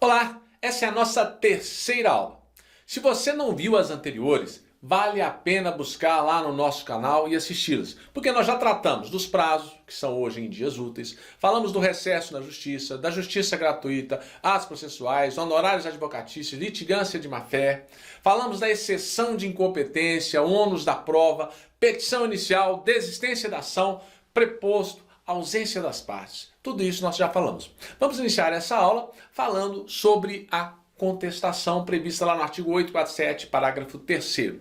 Olá, essa é a nossa terceira aula. Se você não viu as anteriores, vale a pena buscar lá no nosso canal e assisti-las, porque nós já tratamos dos prazos, que são hoje em dias úteis, falamos do recesso na justiça, da justiça gratuita, atos processuais, honorários advocatícios, litigância de má-fé, falamos da exceção de incompetência, ônus da prova, petição inicial, desistência da ação, preposto, ausência das partes. Tudo isso nós já falamos. Vamos iniciar essa aula falando sobre a contestação prevista lá no artigo 847, parágrafo 3º.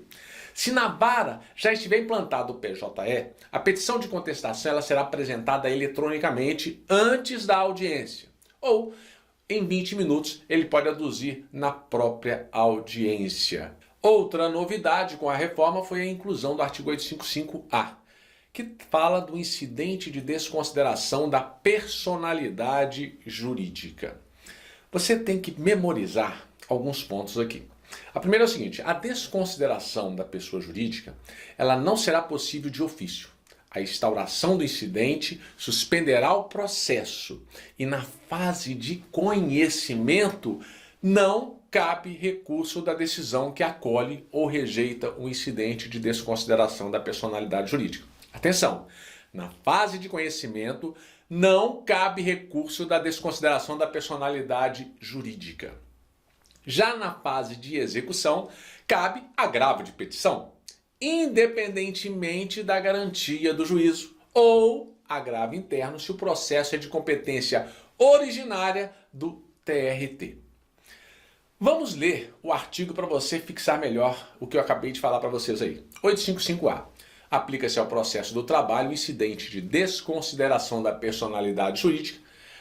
Se na vara já estiver implantado o PJE, a petição de contestação ela será apresentada eletronicamente antes da audiência. Ou, em 20 minutos, ele pode aduzir na própria audiência. Outra novidade com a reforma foi a inclusão do artigo 855-A, que fala do incidente de desconsideração da personalidade jurídica. Você tem que memorizar alguns pontos aqui. A primeira é o seguinte: a desconsideração da pessoa jurídica, ela não será possível de ofício. A instauração do incidente suspenderá o processo e na fase de conhecimento não cabe recurso da decisão que acolhe ou rejeita o incidente de desconsideração da personalidade jurídica. Atenção, na fase de conhecimento não cabe recurso da desconsideração da personalidade jurídica. Já na fase de execução, cabe agravo de petição, independentemente da garantia do juízo, ou agravo interno se o processo é de competência originária do TRT. Vamos ler o artigo para você fixar melhor o que eu acabei de falar para vocês aí. 855-A. Aplica-se ao processo do trabalho o incidente de desconsideração da personalidade jurídica,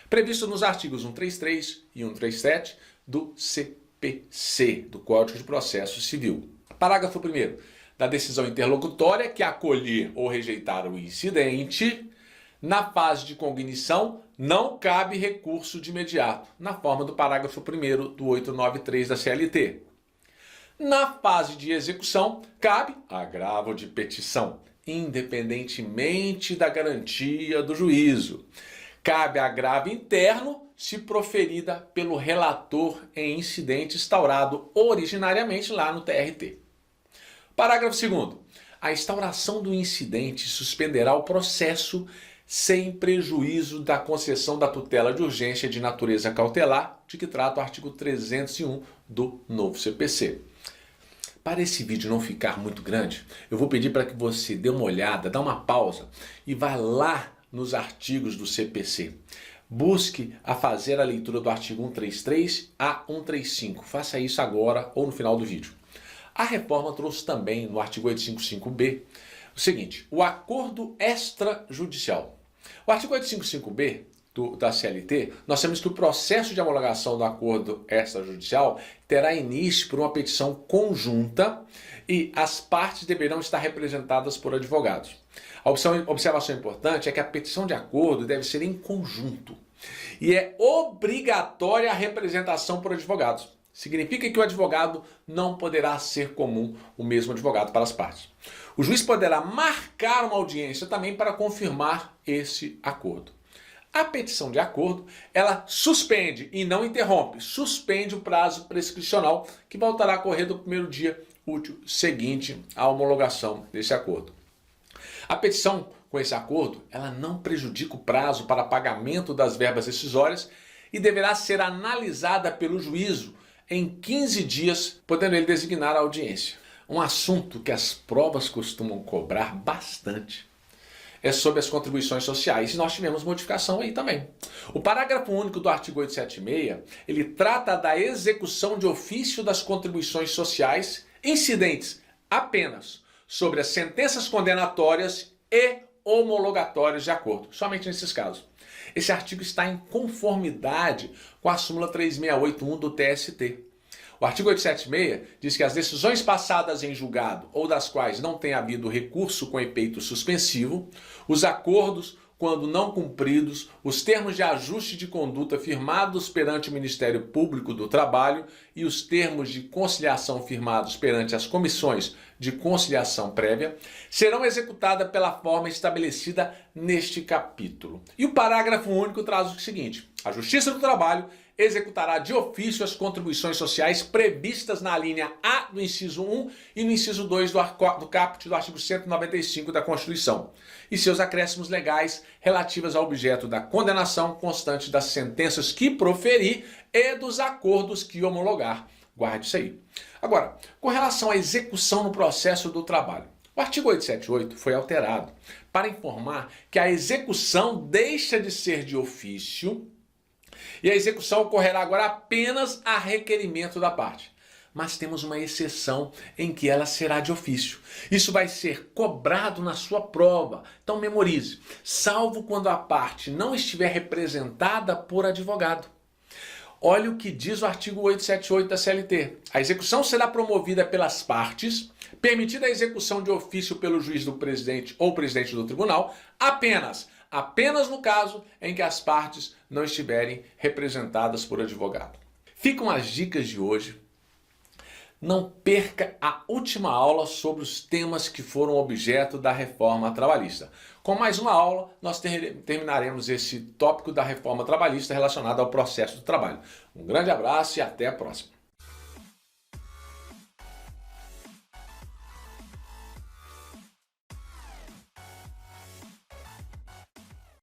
previsto nos artigos 133 e 137 do CPC, do Código de Processo Civil. Parágrafo 1º. Da decisão interlocutória que acolher ou rejeitar o incidente, na fase de cognição, não cabe recurso de imediato, na forma do parágrafo 1º do 893 da CLT. Na fase de execução, cabe agravo de petição, independentemente da garantia do juízo. Cabe agravo interno se proferida pelo relator em incidente instaurado originariamente lá no TRT. Parágrafo 2º. A instauração do incidente suspenderá o processo sem prejuízo da concessão da tutela de urgência de natureza cautelar, de que trata o artigo 301 do novo CPC. Para esse vídeo não ficar muito grande, eu vou pedir para que você dê uma olhada, dá uma pausa e vá lá nos artigos do CPC. Busque a fazer a leitura do artigo 133 a 135. Faça isso agora ou no final do vídeo. A reforma trouxe também no artigo 855-B o seguinte: o acordo extrajudicial. O artigo 855-B da CLT, nós temos que o processo de homologação do acordo extrajudicial terá início por uma petição conjunta e as partes deverão estar representadas por advogados. A observação importante é que a petição de acordo deve ser em conjunto e é obrigatória a representação por advogados. Significa que o advogado não poderá ser comum o mesmo advogado para as partes. O juiz poderá marcar uma audiência também para confirmar esse acordo. A petição de acordo, ela suspende e não interrompe, suspende o prazo prescricional que voltará a correr do primeiro dia útil seguinte à homologação desse acordo. A petição com esse acordo, ela não prejudica o prazo para pagamento das verbas rescisórias e deverá ser analisada pelo juízo em 15 dias, podendo ele designar a audiência. Um assunto que as provas costumam cobrar bastante é sobre as contribuições sociais, e nós tivemos modificação aí também. O parágrafo único do artigo 876, ele trata da execução de ofício das contribuições sociais incidentes apenas sobre as sentenças condenatórias e homologatórias de acordo, somente nesses casos. Esse artigo está em conformidade com a súmula 3681 do TST. O artigo 876 diz que as decisões passadas em julgado ou das quais não tenha havido recurso com efeito suspensivo, os acordos, quando não cumpridos, os termos de ajuste de conduta firmados perante o Ministério Público do Trabalho e os termos de conciliação firmados perante as comissões de conciliação prévia, serão executadas pela forma estabelecida neste capítulo. E o parágrafo único traz o seguinte: a Justiça do Trabalho executará de ofício as contribuições sociais previstas na linha A do inciso 1 e no inciso 2 do caput do artigo 195 da Constituição, e seus acréscimos legais relativas ao objeto da condenação constante das sentenças que proferir e dos acordos que homologar. Guarde isso aí. Agora, com relação à execução no processo do trabalho, o artigo 878 foi alterado para informar que a execução deixa de ser de ofício e a execução ocorrerá agora apenas a requerimento da parte. Mas temos uma exceção em que ela será de ofício. Isso vai ser cobrado na sua prova. Então memorize, salvo quando a parte não estiver representada por advogado. Olha o que diz o artigo 878 da CLT. A execução será promovida pelas partes, permitida a execução de ofício pelo juiz do presidente ou presidente do tribunal, apenas no caso em que as partes não estiverem representadas por advogado. Ficam as dicas de hoje. Não perca a última aula sobre os temas que foram objeto da reforma trabalhista. Com mais uma aula, nós terminaremos esse tópico da reforma trabalhista relacionado ao processo do trabalho. Um grande abraço e até a próxima.